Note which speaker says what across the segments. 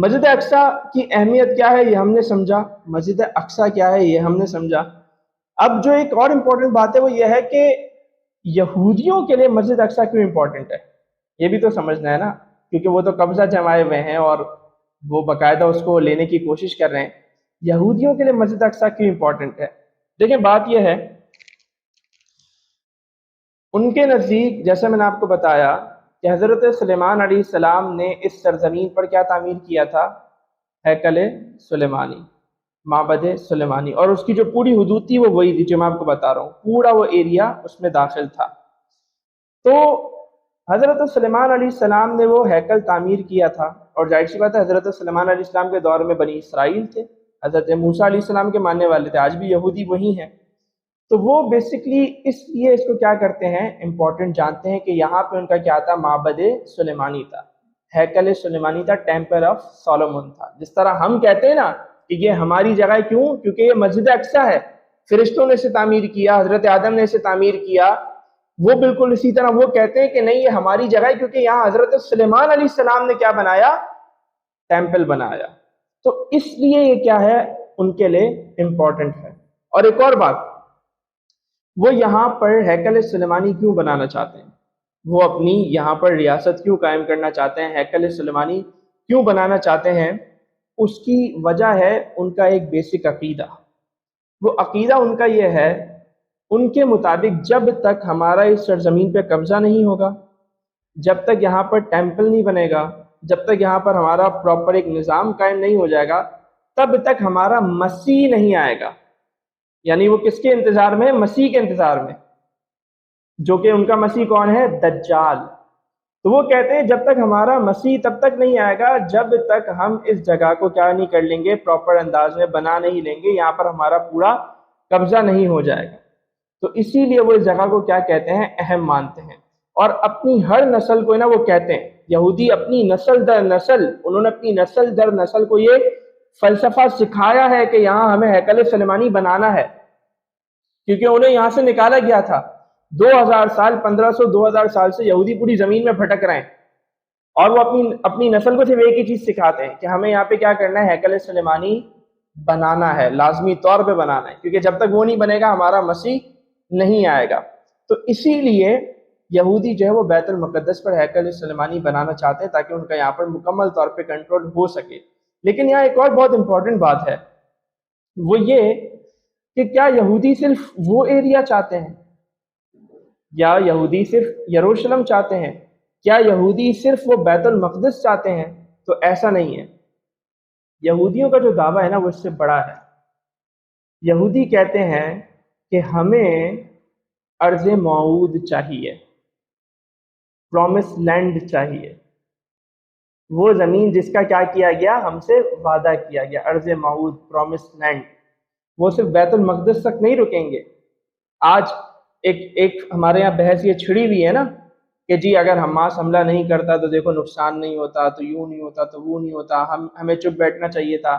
Speaker 1: مسجد اقصیٰ کی اہمیت کیا ہے یہ ہم نے سمجھا، مسجد اقصیٰ کیا ہے یہ ہم نے سمجھا۔ اب جو ایک اور امپورٹنٹ بات ہے وہ یہ ہے کہ یہودیوں کے لیے مسجد اقصیٰ کیوں امپورٹنٹ ہے، یہ بھی تو سمجھنا ہے نا، کیونکہ وہ تو قبضہ جمائے ہوئے ہیں اور وہ باقاعدہ اس کو لینے کی کوشش کر رہے ہیں۔ یہودیوں کے لیے مسجد اقصیٰ کیوں امپورٹنٹ ہے؟ دیکھیں بات یہ ہے، ان کے نزدیک جیسے میں نے آپ کو بتایا کہ حضرت سلیمان علیہ السلام نے اس سرزمین پر کیا تعمیر کیا تھا؟ ہیکل سلیمانی، معبد سلیمانی، اور اس کی جو پوری حدود تھی وہ وہی تھی جو میں آپ کو بتا رہا ہوں، پورا وہ ایریا اس میں داخل تھا۔ تو حضرت سلیمان علیہ السلام نے وہ ہیکل تعمیر کیا تھا، اور ظاہر سی بات ہے حضرت سلیمان علیہ السلام کے دور میں بنی اسرائیل تھے، حضرت موسیٰ علیہ السلام کے ماننے والے تھے، آج بھی یہودی وہی ہیں۔ تو وہ بیسکلی اس لیے اس کو کیا کرتے ہیں، امپورٹنٹ جانتے ہیں کہ یہاں پہ ان کا کیا تھا، معبد سلیمانی تھا، ہیکل سلیمانی تھا، ٹیمپل آف سولومن تھا۔ جس طرح ہم کہتے ہیں نا کہ یہ ہماری جگہ ہے، کیوں؟ کیونکہ یہ مسجد اقصیٰ ہے، فرشتوں نے اسے تعمیر کیا، حضرت آدم نے اسے تعمیر کیا، وہ بالکل اسی طرح وہ کہتے ہیں کہ نہیں یہ ہماری جگہ ہے کیونکہ یہاں حضرت سلیمان علیہ السلام نے کیا بنایا، ٹیمپل بنایا۔ تو اس لیے یہ کیا ہے، ان کے لیے امپورٹنٹ ہے۔ اور ایک اور بات، وہ یہاں پر ہیکل سلیمانی کیوں بنانا چاہتے ہیں، وہ اپنی یہاں پر ریاست کیوں قائم کرنا چاہتے ہیں، ہیکل سلیمانی کیوں بنانا چاہتے ہیں؟ اس کی وجہ ہے ان کا ایک بیسک عقیدہ۔ وہ عقیدہ ان کا یہ ہے، ان کے مطابق جب تک ہمارا اس سرزمین پہ قبضہ نہیں ہوگا، جب تک یہاں پر ٹیمپل نہیں بنے گا، جب تک یہاں پر ہمارا پراپر ایک نظام قائم نہیں ہو جائے گا، تب تک ہمارا مسیح نہیں آئے گا۔ یعنی وہ کس کے انتظار میں؟ مسیح کے انتظار میں، جو کہ ان کا مسیح کون ہے؟ دجال۔ تو وہ کہتے ہیں جب تک ہمارا مسیح تب تک نہیں آئے گا جب تک ہم اس جگہ کو کیا نہیں کر لیں گے، پراپر انداز میں بنا نہیں لیں گے، یہاں پر ہمارا پورا قبضہ نہیں ہو جائے گا۔ تو اسی لیے وہ اس جگہ کو کیا کہتے ہیں، اہم مانتے ہیں، اور اپنی ہر نسل کو نا وہ کہتے ہیں، یہودی اپنی نسل در نسل، انہوں نے اپنی نسل در نسل کو یہ فلسفہ سکھایا ہے کہ یہاں ہمیں ہیکل سلیمانی بنانا ہے، کیونکہ انہیں یہاں سے نکالا گیا تھا۔ 2000 سال، 1500 2000 سال سے یہودی پوری زمین میں بھٹک رہے ہیں، اور وہ اپنی نسل کو صرف ایک ہی چیز سکھاتے ہیں کہ ہمیں یہاں پہ کیا کرنا ہے، ہیکل سلیمانی بنانا ہے، لازمی طور پہ بنانا ہے، کیونکہ جب تک وہ نہیں بنے گا ہمارا مسیح نہیں آئے گا۔ تو اسی لیے یہودی جو ہے وہ بیت المقدس پر ہیکل سلیمانی بنانا چاہتے ہیں تاکہ ان کا یہاں پر مکمل طور پہ کنٹرول ہو سکے۔ لیکن یہاں ایک اور بہت امپورٹنٹ بات ہے، وہ یہ کہ کیا یہودی صرف وہ ایریا چاہتے ہیں، یا یہودی صرف یروشلم چاہتے ہیں، کیا یہودی صرف وہ بیت المقدس چاہتے ہیں؟ تو ایسا نہیں ہے۔ یہودیوں کا جو دعویٰ ہے نا وہ اس سے بڑا ہے۔ یہودی کہتے ہیں کہ ہمیں ارض موعود چاہیے، پرومس لینڈ چاہیے، وہ زمین جس کا کیا کیا گیا، ہم سے وعدہ کیا گیا، ارض موعود، پرومس لینڈ۔ وہ صرف بیت المقدس تک نہیں رکیں گے۔ آج ایک ہمارے یہاں بحث یہ چھڑی ہوئی ہے نا کہ جی اگر حماس حملہ نہیں کرتا تو دیکھو نقصان نہیں ہوتا، تو یوں نہیں ہوتا، تو وہ نہیں ہوتا، ہمیں چپ بیٹھنا چاہیے تھا۔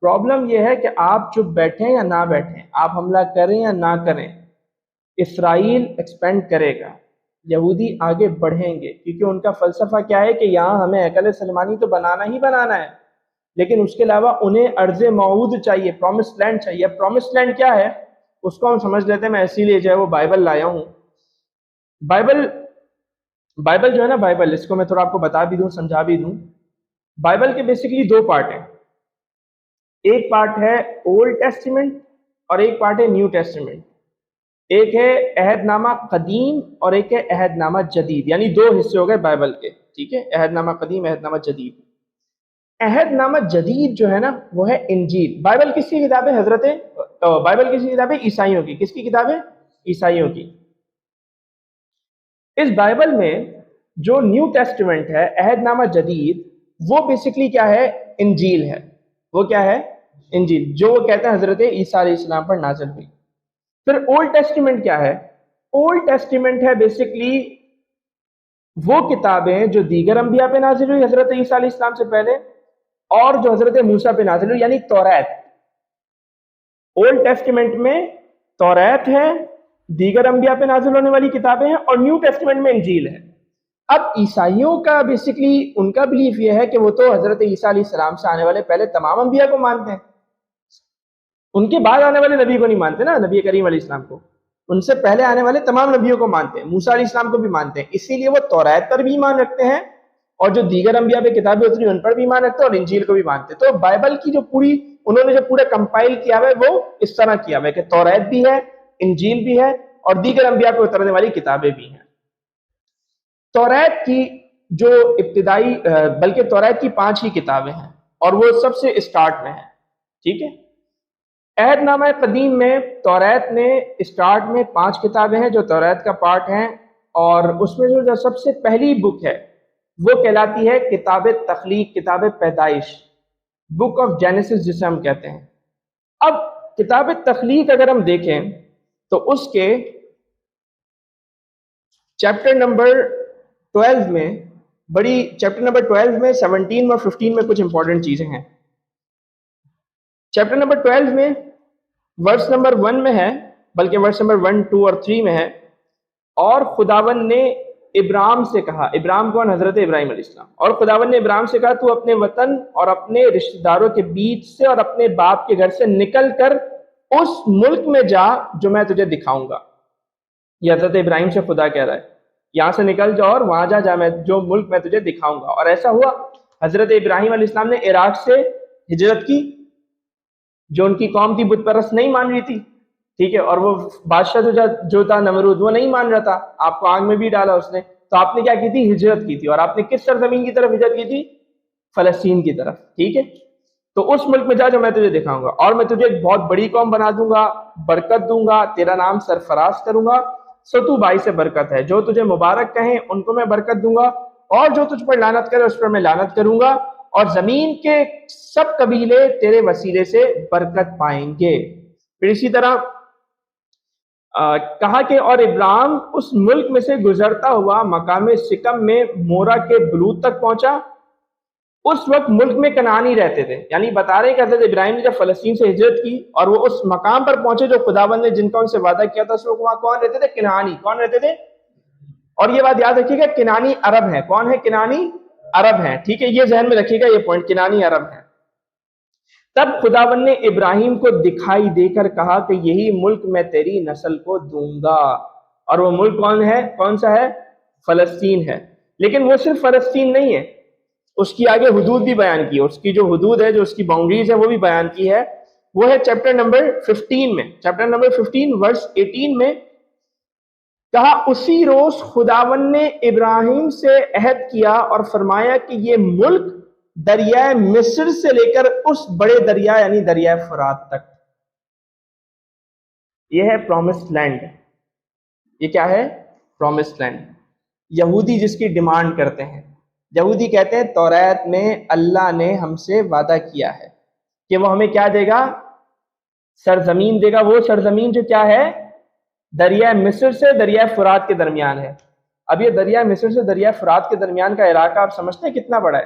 Speaker 1: پرابلم یہ ہے کہ آپ چپ بیٹھیں یا نہ بیٹھیں، آپ حملہ کریں یا نہ کریں، اسرائیل ایکسپینڈ کرے گا، یہودی آگے بڑھیں گے، کیونکہ ان کا فلسفہ کیا ہے کہ یہاں ہمیں ہیکل سلیمانی تو بنانا ہی بنانا ہے، لیکن اس کے علاوہ انہیں ارض موعود چاہیے، پرومس لینڈ چاہیے۔ پرومس لینڈ کیا ہے اس کو ہم سمجھ لیتے ہیں، میں اسی لیے جو ہے وہ بائبل لایا ہوں۔ بائبل جو ہے نا، بائبل اس کو میں تھوڑا آپ کو بتا بھی دوں، سمجھا بھی دوں۔ بائبل کے بیسکلی دو پارٹ ہیں، ایک پارٹ ہے اولڈ ٹیسٹیمنٹ اور ایک پارٹ ہے نیو ٹیسٹیمنٹ۔ ایک ہے عہد نامہ قدیم اور ایک ہے عہد نامہ جدید، یعنی دو حصے ہو گئے بائبل کے، ٹھیک ہے، عہد نامہ قدیم، عہد نامہ جدید۔ عہد نامہ جدید جو ہے نا وہ ہے انجیل۔ بائبل کس کی کتاب ہے؟ بائبل کس کی کتاب ہے؟ عیسائیوں کی۔ کس کی کتاب ہے؟ عیسائیوں کی۔ اس بائبل میں جو نیو ٹیسٹیمنٹ ہے، عہد نامہ جدید، وہ بیسکلی کیا ہے؟ انجیل ہے۔ وہ کیا ہے؟ انجیل، جو وہ کہتے ہیں حضرت عیسیٰ علیہ السلام پر نازل ہوئی۔ پھر اولڈ ٹیسٹیمنٹ کیا ہے؟ اولڈ ٹیسٹیمنٹ ہے بیسکلی وہ کتابیں جو دیگر انبیاء پہ نازل ہوئی حضرت عیسیٰ علیہ السلام سے پہلے، اور جو حضرت موسیٰ پہ نازل ہوئی، یعنی توریت۔ اولڈ ٹیسٹیمنٹ میں توریت ہے، دیگر انبیاء پہ نازل ہونے والی کتابیں ہیں، اور نیو ٹیسٹیمنٹ میں انجیل ہے۔ اب عیسائیوں کا بیسکلی ان کا بلیف یہ ہے کہ وہ تو حضرت عیسیٰ علیہ السلام سے آنے والے پہلے تمام انبیاء کو مانتے ہیں، ان کے بعد آنے والے نبی کو نہیں مانتے نا، نبی کریم علیہ السلام کو، ان سے پہلے آنے والے تمام نبیوں کو مانتے ہیں، موسیٰ علیہ السلام کو بھی مانتے ہیں، اسی لیے وہ توریت پر بھی ایمان رکھتے ہیں اور جو دیگر انبیاء پہ کتابیں اتری ان پر بھی ایمان رکھتے ہیں اور انجیل کو بھی مانتے ہیں۔ تو بائبل کی جو پوری انہوں نے جو پورا کمپائل کیا ہوا ہے وہ اس طرح کیا ہوا ہے کہ توریت بھی ہے، انجیل بھی ہے اور دیگر انبیاء پہ اترنے والی کتابیں بھی ہیں۔ توریت کی جو ابتدائی بلکہ توریت کی 5 ہی کتابیں ہیں اور وہ سب سے اسٹارٹ میں ہیں، ٹھیک ہے۔ عہد نامہ قدیم میں توریت میں اسٹارٹ میں 5 کتابیں ہیں جو توریت کا پارٹ ہیں، اور اس میں جو سب سے پہلی بک ہے وہ کہلاتی ہے کتاب تخلیق، کتاب پیدائش، بک آف جینیسس جسے ہم کہتے ہیں۔ اب کتاب تخلیق اگر ہم دیکھیں تو اس کے چیپٹر نمبر 12 میں چیپٹر نمبر 12 میں 17 اور 15 میں کچھ امپورٹنٹ چیزیں ہیں۔ چیپٹر نمبر 12 میں ورس نمبر 1 میں ہے، بلکہ ورس نمبر 1، 2 اور 3 میں ہے، اور خداوند نے ابراہیم سے کہا، ابراہیم کون؟ حضرت ابراہیم علیہ السلام، اور خداوند نے ابراہیم سے کہا تو اپنے وطن اور اپنے رشتہ داروں کے بیچ سے اور اپنے باپ کے گھر سے نکل کر اس ملک میں جا جو میں تجھے دکھاؤں گا۔ یہ حضرت ابراہیم سے خدا کہہ رہا ہے، یہاں سے نکل جاؤ اور وہاں جا میں جو ملک میں تجھے دکھاؤں گا۔ اور ایسا ہوا، حضرت ابراہیم علیہ السلام نے عراق سے ہجرت کی، جو ان کی قوم تھی بت پرست نہیں مان رہی تھی، ٹھیک ہے، اور وہ بادشاہ جو تھا نمرود وہ نہیں مان رہا تھا، آپ کو آگ میں بھی ڈالا اس نے، تو آپ نے کیا کی تھی؟ ہجرت کی تھی، اور آپ نے کس سرزمین کی طرف ہجرت کی تھی؟ فلسطین کی طرف، ٹھیک ہے۔ تو اس ملک میں جا جو میں تجھے دکھاؤں گا، اور میں تجھے ایک بہت بڑی قوم بنا دوں گا، برکت دوں گا، تیرا نام سرفراز کروں گا، سو تو بائی سے برکت ہے، جو تجھے مبارک کہیں ان کو میں برکت دوں گا، اور جو تجھ پر لعنت کرے اس پر میں لعنت کروں گا، اور زمین کے سب قبیلے تیرے وسیلے سے برکت پائیں گے۔ پھر اسی طرح کہا کہ اور ابراہیم اس ملک میں سے گزرتا ہوا مقام سکم میں مورا کے بلوت تک پہنچا۔ اس وقت ملک میں کنعانی رہتے تھے، یعنی بتا رہے ہیں کہ حضرت ابراہیم نے جب فلسطین سے ہجرت کی اور وہ اس مقام پر پہنچے جو خداوند نے جن کا ان سے وعدہ کیا تھا، اس وقت وہاں کون رہتے تھے؟ کنعانی۔ کون رہتے تھے؟ اور یہ بات یاد رکھیے گا، کنعانی عرب ہیں۔ کون ہے کنعانی؟ عرب ہیں، ٹھیک ہے، یہ ذہن میں رکھیے گا یہ پوائنٹ، کنعانی عرب ہیں۔ تب خداوند نے ابراہیم کو دکھائی دے کر کہا کہ یہی ملک میں تیری نسل کو دوں گا، اور وہ ملک کون ہے؟ کون سا ہے؟ فلسطین ہے۔ لیکن وہ صرف فلسطین نہیں ہے، اس کی آگے حدود بھی بیان کی ہے، اس کی جو حدود ہے، جو اس کی باؤنڈریز ہے وہ بھی بیان کی ہے۔ وہ ہے چیپٹر نمبر 15 میں، چیپٹر نمبر 15 ورس 18 میں کہا، اسی روز خداوند نے ابراہیم سے عہد کیا اور فرمایا کہ یہ ملک دریائے مصر سے لے کر اس بڑے دریا یعنی دریائے فرات تک، یہ ہے پرومسڈ لینڈ۔ یہ کیا ہے؟ Promised land. یہودی جس کی ڈیمانڈ کرتے ہیں، یہودی کہتے ہیں توریت میں اللہ نے ہم سے وعدہ کیا ہے کہ وہ ہمیں کیا دے گا؟ سرزمین دے گا، وہ سرزمین جو کیا ہے؟ دریائے مصر سے دریائے فرات کے درمیان ہے۔ اب یہ دریائے مصر سے دریائے فرات کے درمیان کا علاقہ آپ سمجھتے ہیں کتنا بڑا ہے؟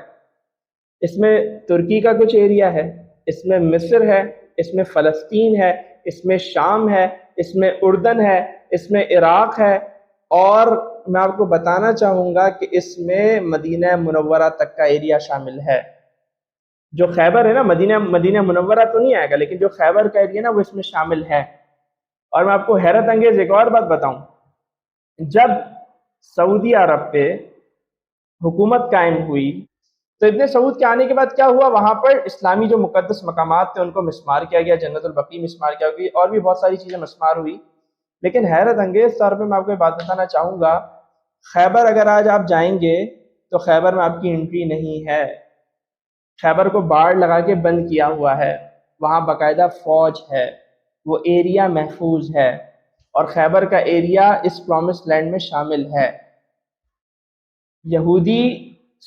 Speaker 1: اس میں ترکی کا کچھ ایریا ہے، اس میں مصر ہے، اس میں فلسطین ہے، اس میں شام ہے، اس میں اردن ہے، اس میں عراق ہے، اور میں آپ کو بتانا چاہوں گا کہ اس میں مدینہ منورہ تک کا ایریا شامل ہے۔ جو خیبر ہے نا، مدینہ منورہ تو نہیں آئے گا، لیکن جو خیبر کا ایریا نا وہ اس میں شامل ہے۔ اور میں آپ کو حیرت انگیز ایک اور بات بتاؤں، جب سعودی عرب پہ حکومت قائم ہوئی تو ابن سعود کے آنے کے بعد کیا ہوا؟ وہاں پر اسلامی جو مقدس مقامات تھے ان کو مسمار کیا گیا، جنت البقیع مسمار کیا گئی، اور بھی بہت ساری چیزیں مسمار ہوئی۔ لیکن حیرت انگیز طور پہ میں آپ کو یہ بات بتانا چاہوں گا، خیبر اگر آج آپ جائیں گے تو خیبر میں آپ کی انٹری نہیں ہے، خیبر کو باڑ لگا کے بند کیا ہوا ہے، وہاں باقاعدہ فوج ہے، وہ ایریا محفوظ ہے، اور خیبر کا ایریا اس پرومس لینڈ میں شامل ہے۔ یہودی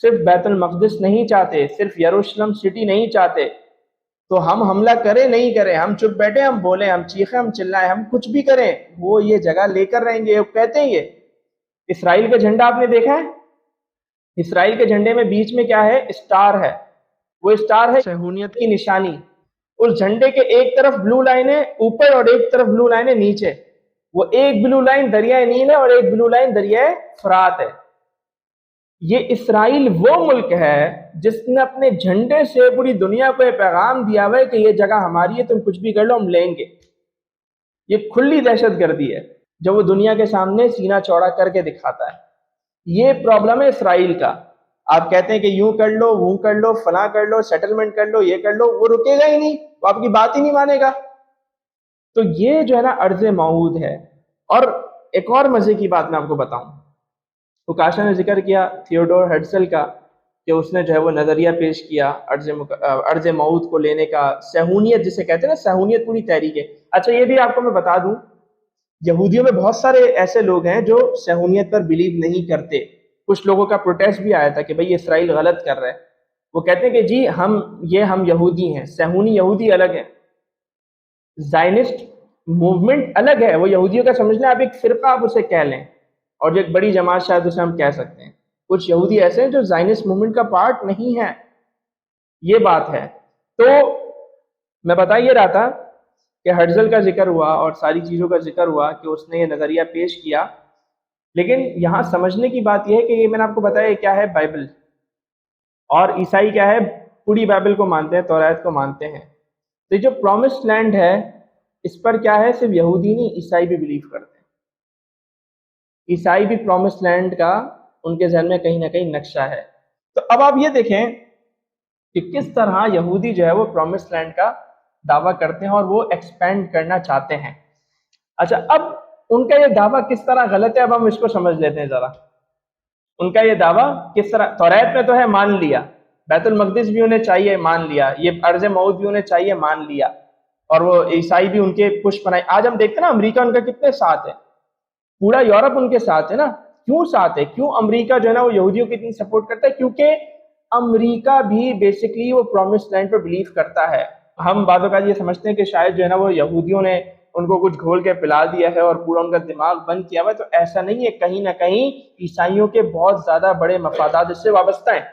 Speaker 1: صرف بیت المقدس نہیں چاہتے، صرف یروشلم سٹی نہیں چاہتے، تو ہم حملہ کریں نہیں کریں، ہم چپ بیٹھے، ہم بولیں، ہم چیخیں، ہم چلائیں، ہم کچھ بھی کریں، وہ یہ جگہ لے کر رہیں گے۔ وہ کہتے ہیں یہ اسرائیل کا جھنڈا آپ نے دیکھا ہے؟ اسرائیل کے جھنڈے میں بیچ میں کیا ہے؟ اسٹار ہے، وہ اسٹار ہے صہیونیت کی نشانی۔ اس جھنڈے کے ایک طرف بلو لائن ہے اوپر اور ایک طرف بلو لائن ہے نیچے، وہ ایک بلو لائن دریائے نیل ہے اور ایک بلو لائن دریائے فرات ہے۔ یہ اسرائیل وہ ملک ہے جس نے اپنے جھنڈے سے پوری دنیا کو یہ پیغام دیا ہوا ہے کہ یہ جگہ ہماری ہے، تم کچھ بھی کر لو ہم لیں گے۔ یہ کھلی دہشت گردی ہے جو وہ دنیا کے سامنے سینہ چوڑا کر کے دکھاتا ہے۔ یہ پرابلم ہے اسرائیل کا۔ آپ کہتے ہیں کہ یوں کر لو، وہ کر لو، فلاں کر لو، سیٹلمنٹ کر لو، یہ کر لو، وہ رکے گا ہی نہیں، وہ آپ کی بات ہی نہیں مانے گا۔ تو یہ جو ہے نا ارض موعود ہے۔ اور ایک اور مزے کی بات میں آپ کو بتاؤں، اوکاشا نے ذکر کیا تھیوڈور ہرٹزل کا کہ اس نے جو ہے وہ نظریہ پیش کیا ارض موعود کو لینے کا، صہیونیت جسے کہتے ہیں نا، صہیونیت پوری تحریک ہے۔ اچھا یہ بھی آپ کو میں بتا دوں، یہودیوں میں بہت سارے ایسے لوگ ہیں جو صہیونیت پر بلیو نہیں کرتے۔ کچھ لوگوں کا پروٹیسٹ بھی آیا تھا کہ بھئی اسرائیل غلط کر رہا ہے، وہ کہتے ہیں کہ جی ہم یہودی ہیں، صہیونی یہودی الگ ہے، زائنسٹ موومنٹ الگ ہے، وہ یہودیوں کا سمجھ لیں آپ ایک فرقہ آپ اسے کہہ لیں، اور جو ایک بڑی جماعت شاید اسے ہم کہہ سکتے ہیں۔ کچھ یہودی ایسے ہیں جو زائنسٹ موومنٹ کا پارٹ نہیں ہے، یہ بات ہے۔ تو میں بتا یہ رہا تھا کہ ہرٹزل کا ذکر ہوا اور ساری چیزوں کا ذکر ہوا کہ اس نے یہ نظریہ پیش کیا، لیکن یہاں سمجھنے کی بات یہ ہے کہ یہ میں نے آپ کو بتایا یہ کیا ہے، بائبل، اور عیسائی کیا ہے، پوری بائبل کو مانتے ہیں، توریت کو مانتے ہیں۔ تو یہ جو پرومسڈ لینڈ ہے اس پر کیا ہے، صرف یہودی نہیں عیسائی بھی بلیو کرتے ہیں۔ عیسائی بھی پرومسڈ لینڈ کا ان کے ذہن میں کہیں نہ کہیں نقشہ ہے۔ تو اب آپ یہ دیکھیں کہ کس طرح یہودی جو ہے وہ پرومسڈ لینڈ کا دعویٰ کرتے ہیں اور وہ ایکسپینڈ کرنا چاہتے ہیں۔ اچھا اب ان کا یہ دعویٰ کس طرح غلط ہے، اب ہم اس کو سمجھ لیتے ہیں ذرا۔ ان کا یہ دعویٰ کس طرح، توریت میں تو ہے مان لیا، بیت المقدس بھی انہیں چاہیے مان لیا، یہ ارض موعود بھی انہیں چاہیے مان لیا، اور وہ عیسائی بھی ان کے پشت بنائے۔ آج ہم دیکھتے ہیں نا امریکہ ان کا کتنے ساتھ ہے، پورا یورپ ان کے ساتھ ہے نا۔ کیوں ساتھ ہے، کیوں امریکہ جو ہے نا وہ یہودیوں کی اتنی سپورٹ کرتا ہے؟ کیونکہ امریکہ بھی بیسکلی وہ پرومسڈ لینڈ پر بلیو کرتا ہے۔ ہم بعض اوقات یہ سمجھتے ہیں کہ شاید جو ہے نا وہ یہودیوں نے ان کو کچھ گھول کے پلا دیا ہے اور پورا ان کا دماغ بند کیا ہوا ہے، تو ایسا نہیں ہے۔ کہیں نہ کہیں عیسائیوں کے بہت زیادہ بڑے مفادات اس سے وابستہ ہیں،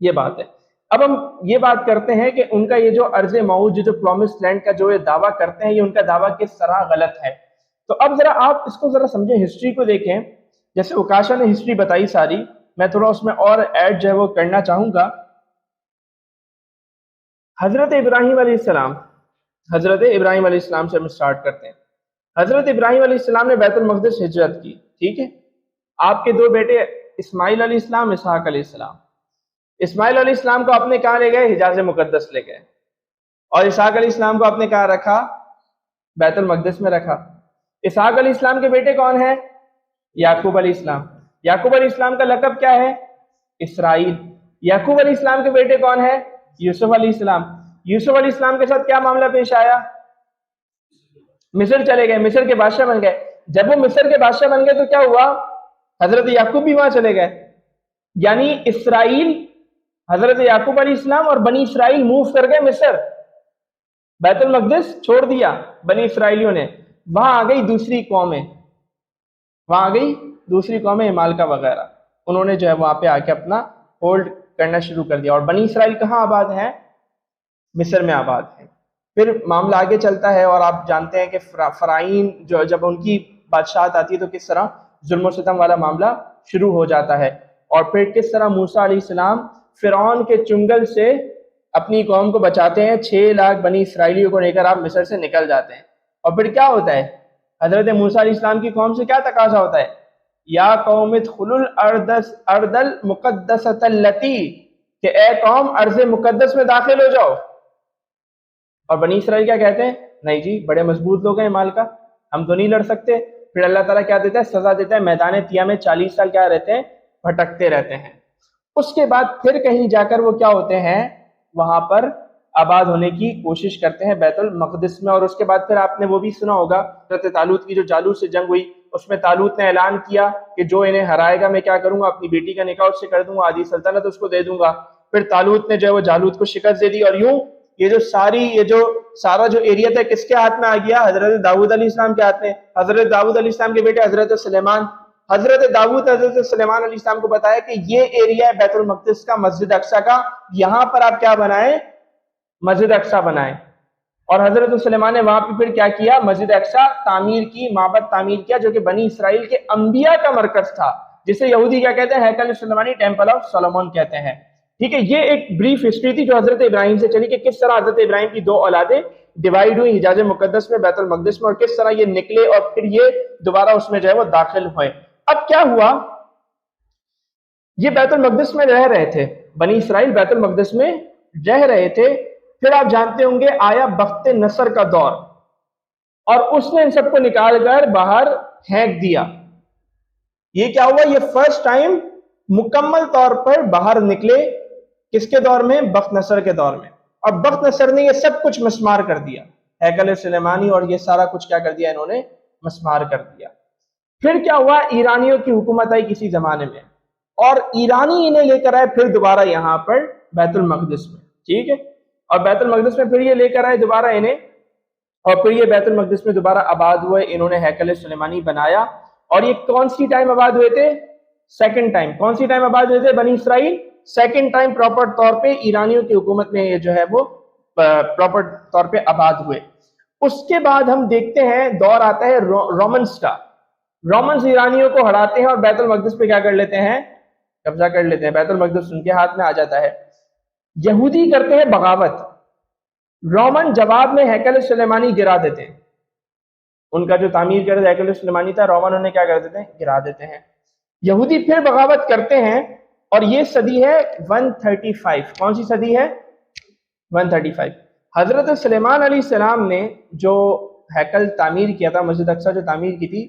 Speaker 1: یہ بات ہے۔ اب ہم یہ بات کرتے ہیں کہ ان کا یہ جو ارض موعود جو پرومسڈ لینڈ کا جو یہ دعویٰ کرتے ہیں، یہ ان کا دعویٰ کس طرح غلط ہے۔ تو اب ذرا آپ اس کو ذرا سمجھیں، ہسٹری کو دیکھیں۔ جیسے اوکاشا نے ہسٹری بتائی ساری، میں تھوڑا اس میں اور ایڈ جو ہے وہ کرنا چاہوں گا۔ حضرت ابراہیم علیہ السلام، حضرت ابراہیم علیہ السلام سے ہم اسٹارٹ کرتے ہیں۔ حضرت ابراہیم علیہ السلام نے بیت المقدس ہجرت کی، ٹھیک ہے۔ آپ کے دو بیٹے اسماعیل علیہ السلام، اسحاق علیہ السلام۔ اسماعیل علیہ السلام کو آپ نے کہاں لے گئے؟ حجاز مقدس لے گئے، اور اسحاق علیہ السلام کو آپ نے کہاں رکھا؟ بیت المقدس میں رکھا۔ اسحاق علیہ السلام کے بیٹے کون ہیں؟ یعقوب علیہ السلام۔ یعقوب علیہ السلام کا لقب کیا ہے؟ اسرائیل۔ یعقوب علیہ السلام کے بیٹے کون ہیں؟ یوسف علیہ السلام۔ یوسف علیہ السلام کے ساتھ کیا معاملہ پیش آیا؟ مصر چلے گئے، مصر کے بادشاہ بن گئے۔ جب وہ مصر کے بادشاہ بن گئے تو کیا ہوا؟ حضرت یعقوب بھی وہاں چلے گئے۔ یعنی اسرائیل، حضرت یعقوب علیہ السلام اور بنی اسرائیل موو کر گئے مصر، بیت المقدس چھوڑ دیا بنی اسرائیلیوں نے۔ وہاں آ گئی دوسری قومیں، وہاں آ گئی دوسری قومیں عمالقہ وغیرہ، انہوں نے جو ہے وہاں پہ آ کے اپنا ہولڈ کرنا شروع کر دیا، اور بنی اسرائیل کہاں آباد ہیں؟ مصر میں آباد ہیں۔ پھر معاملہ آگے چلتا ہے، اور آپ جانتے ہیں کہ فرعین جو جب ان کی بادشاہت آتی ہے تو کس طرح ظلم و ستم والا معاملہ شروع ہو جاتا ہے، اور پھر کس طرح موسیٰ علیہ السلام فرعون کے چنگل سے اپنی قوم کو بچاتے ہیں، 6 لاکھ بنی اسرائیلیوں کو لے کر آپ مصر سے نکل جاتے ہیں۔ اور پھر کیا ہوتا ہے؟ حضرت موسیٰ علیہ السلام کی قوم سے کیا تقاضا ہوتا ہے؟ یا قوم ادخلوا الارض المقدسۃ التی، کہ اے قوم ارض مقدس میں داخل ہو جاؤ۔ اور بنی اسرائیل کیا کہتے ہیں؟ نہیں جی، بڑے مضبوط لوگ ہیں عمالقہ، ہم تو نہیں لڑ سکتے۔ پھر اللہ تعالیٰ کیا دیتا ہے؟ سزا دیتا ہے، میدان طیہ میں 40 سال کیا رہتے ہیں؟ بھٹکتے رہتے ہیں۔ اس کے بعد پھر کہیں جا کر وہ کیا ہوتے ہیں؟ وہاں پر آباد ہونے کی کوشش کرتے ہیں بیت المقدس میں۔ اور اس کے بعد پھر آپ نے وہ بھی سنا ہوگا حضرت طالوت کی جو جالوت سے جنگ ہوئی، اس میں طالوت نے اعلان کیا کہ جو انہیں ہرائے گا میں کیا کروں گا؟ اپنی بیٹی کا نکاح اس سے کر دوں گا، آدھی سلطنت اس کو دے دوں گا۔ پھر طالوت نے جو ہے وہ جالوت کو شکست دے دی، اور یوں یہ جو سارا جو ایریا تھا کس کے ہاتھ میں آ گیا؟ حضرت داؤد علیہ السلام کے ہاتھ میں۔ حضرت داؤد علیہ السلام کے بیٹے حضرت سلیمان، حضرت داؤد حضرت سلیمان علیہ السلام کو بتایا کہ یہ ایریا ہے بیت المقدس کا، مسجد اقصیٰ کا، یہاں پر آپ کیا بنائیں؟ مسجد اقصیٰ بنائیں۔ اور حضرت سلیمان نے وہاں پہ پھر کیا کیا؟ مسجد اقصیٰ تعمیر کی، معبد تعمیر کیا، جو کہ بنی اسرائیل کے انبیاء کا مرکز تھا، جسے یہودی کیا کہتے ہیں؟ ہیکل سلیمانی، ٹیمپل آف سولومون کہتے ہیں. ٹھیک ہے، یہ ایک بریف ہسٹری تھی جو حضرت ابراہیم سے چلی کہ کس طرح حضرت ابراہیم کی 2 اولادیں ڈیوائیڈ ہوئی حجاز مقدس میں، بیت المقدس میں، اور کس طرح یہ نکلے اور پھر یہ دوبارہ اس میں جو ہے وہ داخل ہوئے. اب کیا ہوا، یہ بیت المقدس میں رہ رہے تھے، بنی اسرائیل بیت المقدس میں رہ رہے تھے. پھر آپ جانتے ہوں گے آیا بخت نصر کا دور، اور اس نے ان سب کو نکال کر باہر پھینک دیا. یہ کیا ہوا، یہ فرسٹ ٹائم مکمل طور پر باہر نکلے. کس کے دور میں؟ بخت نصر کے دور میں. اور بخت نصر نے یہ سب کچھ مسمار کر دیا، ہیکل سلیمانی اور یہ سارا کچھ کیا کر دیا انہوں نے؟ مسمار کر دیا. پھر کیا ہوا، ایرانیوں کی حکومت آئی کسی زمانے میں، اور ایرانی انہیں لے کر آئے پھر دوبارہ یہاں پر بیت المقدس میں. ٹھیک ہے، اور بیت المقدس میں پھر یہ لے کر آئے دوبارہ انہیں، اور پھر یہ بیت المقدس میں دوبارہ آباد ہوئے. انہوں نے ہیکل سلیمانی بنایا. اور یہ کون سی ٹائم آباد ہوئے تھے؟ Second time. کون سی ٹائم آباد ہوئے تھے بنی اسرائیل؟ سیکنڈ ٹائم پراپر طور پہ ایرانیوں کی حکومت میں یہ جو ہے وہ پراپر طور پہ آباد ہوئے. اس کے بعد ہم دیکھتے ہیں دور آتا ہے رومنز کا. رومنز ایرانیوں کو ہراتے ہیں اور بیت المقدس پہ کیا کر لیتے ہیں؟ قبضہ کر لیتے ہیں. بیت المقدس ان کے ہاتھ میں آ جاتا ہے. یہودی کرتے ہیں بغاوت. رومن جواب میں ہیکل سلیمانی گرا دیتے ہیں. ان کا جو تعمیر کردہ ہیکل سلیمانی تھا، رومن انہیں کیا کر دیتے ہیں؟ گرا دیتے ہیں. یہودی پھر بغاوت کرتے ہیں، اور یہ صدی ہے 135. کون سی صدی ہے؟ 135. حضرت سلیمان علیہ السلام نے جو ہیکل تعمیر کیا تھا، مسجد اقصی جو تعمیر کی تھی،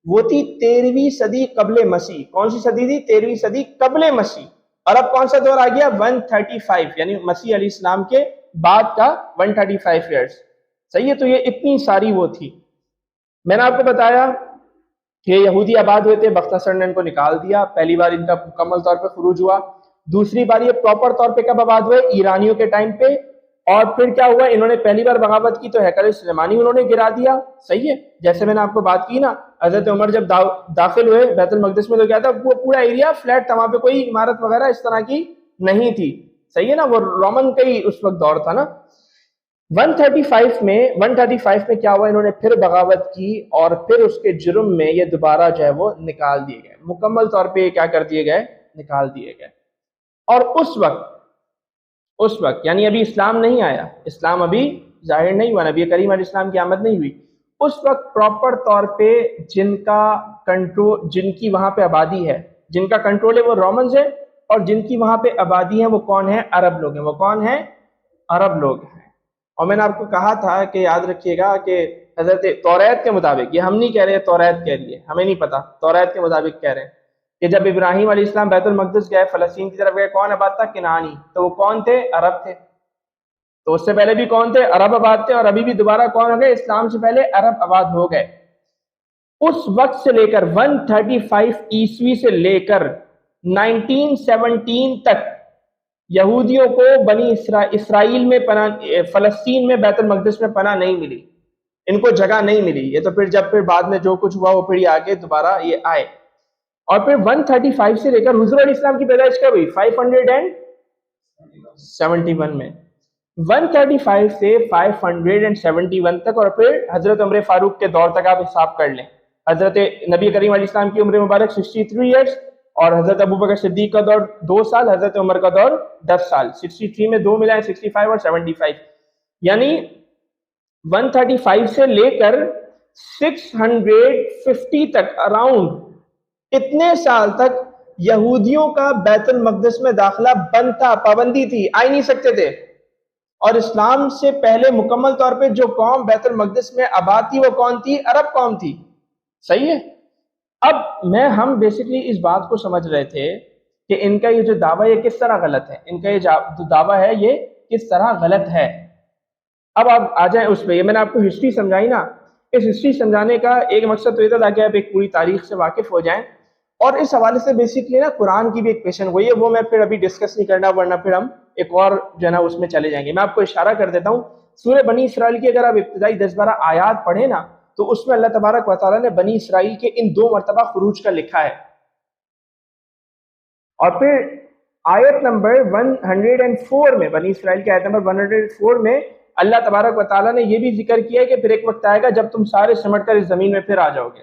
Speaker 1: وہ تھی 13ویں صدی قبل مسیح. کون سی صدی تھی؟ 13ویں صدی قبل مسیح. اور اب کون سا دور آ گیا؟ 135، یعنی مسیح علیہ السلام کے بعد کا 135 ایئرس. صحیح ہے، تو یہ اتنی ساری وہ تھی. میں نے آپ کو بتایا کہ یہودی آباد ہوئے تھے، بخت نصر نے ان کو نکال دیا. پہلی بار ان کا مکمل طور پہ خروج ہوا. دوسری بار یہ پراپر طور پہ کب آباد ہوئے؟ ایرانیوں کے ٹائم پہ. اور پھر کیا ہوا، انہوں نے پہلی بار بغاوت کی تو ہیکل سلیمانی انہوں نے گرا دیا. صحیح ہے، جیسے میں نے آپ کو بات کی نا، حضرت عمر جب داخل ہوئے بیت المقدس میں تو کیا تھا، وہ پورا ایریا فلیٹ تھا، وہاں پہ کوئی عمارت وغیرہ اس طرح کی نہیں تھی. صحیح ہے نا، وہ رومن کا ہی اس وقت دور تھا نا. 135 میں کیا ہوا، انہوں نے پھر بغاوت کی، اور پھر اس کے جرم میں یہ دوبارہ جو ہے وہ نکال دیے گئے. مکمل طور پہ یہ کیا کر دیے گئے؟ نکال دیے گئے. اور اس وقت یعنی ابھی اسلام نہیں آیا، اسلام ابھی ظاہر نہیں ہوا، نبی کریم علیہ السلام کی آمد نہیں ہوئی. اس وقت پراپر طور پہ جن کا کنٹرول، جن کی وہاں پہ آبادی ہے، جن کا کنٹرول ہے وہ رومنز ہے، اور جن کی وہاں پہ آبادی ہے وہ کون ہے؟ عرب لوگ ہیں. وہ کون ہیں؟ عرب لوگ ہیں. اور میں نے آپ کو کہا تھا کہ یاد رکھیے گا کہ حضرت توریت کے مطابق، یہ ہم نہیں کہہ رہے، توریت کہہ رہی ہے، ہمیں نہیں پتا، توریت کے مطابق کہہ رہے ہیں کہ جب ابراہیم علیہ السلام بیت المقدس گئے، فلسطین کی طرف گئے، کون آباد تھا؟ کنعانی. تو وہ کون تھے؟ عرب تھے. تو اس سے پہلے بھی کون تھے؟ عرب آباد تھے. اور ابھی بھی دوبارہ کون ہو گئے؟ اسلام سے پہلے عرب آباد ہو گئے. اس وقت سے لے کر 135 عیسوی سے لے کر 1917 تک یہودیوں کو بنی اسرائیل میں پناہ، فلسطین میں بیت المقدس میں پناہ نہیں ملی، ان کو جگہ نہیں ملی. یہ تو پھر بعد میں جو کچھ ہوا وہ پھر یہ آگے دوبارہ یہ آئے. اور پھر 135 سے لے کر حضور علیہ السلام کی پیدائش کب ہوئی؟ 571 میں. 135 سے 571 تک، اور پھر حضرت عمر فاروق کے دور تک آپ حساب کر لیں. حضرت نبی کریم علیہ السلام کی عمر مبارک 63 ایئرس، اور حضرت ابوبکر صدیق کا دور 2 سال، حضرت عمر کا دور 10 سال. 63 میں 2 ملائیں، 65 اور 75. یعنی 135 سے لے کر 650 تک، اراؤنڈ اتنے سال تک یہودیوں کا بیت المقدس میں داخلہ بند تھا، پابندی تھی، آ ہی نہیں سکتے تھے. اور اسلام سے پہلے مکمل طور پہ جو قوم بیت المقدس میں آباد تھی وہ کون تھی؟ عرب قوم تھی. صحیح ہے. اب ہم بیسکلی اس بات کو سمجھ رہے تھے کہ ان کا یہ جو دعویٰ یہ کس طرح غلط ہے، ان کا یہ جو دعویٰ ہے یہ کس طرح غلط ہے. اب آپ آ جائیں اس پہ. یہ میں نے آپ کو ہسٹری سمجھائی نا، اس ہسٹری سمجھانے کا ایک مقصد تو یہ تھا تاکہ آپ ایک پوری تاریخ سے واقف ہو جائیں. اور اس حوالے سے بیسکلی نا قرآن کی بھی ایک پیشن گوئی ہے، وہ میں پھر ابھی ڈسکس نہیں کرنا، ورنہ پھر ہم ایک اور جو ہے نا اس میں چلے جائیں گے. میں آپ کو اشارہ کر دیتا ہوں، سورہ بنی اسرائیل کی اگر آپ ابتدائی 10-12 آیات پڑھیں نا تو اس میں اللہ تبارک و تعالیٰ نے بنی اسرائیل کے ان 2 مرتبہ خروج کا لکھا ہے. اور پھر آیت نمبر 104 میں، بنی اسرائیل کی آیت نمبر 104 میں اللہ تبارک و تعالیٰ نے یہ بھی ذکر کیا ہے کہ پھر ایک وقت آئے گا جب تم سارے سمٹ کر اس زمین میں پھر آ جاؤ گے.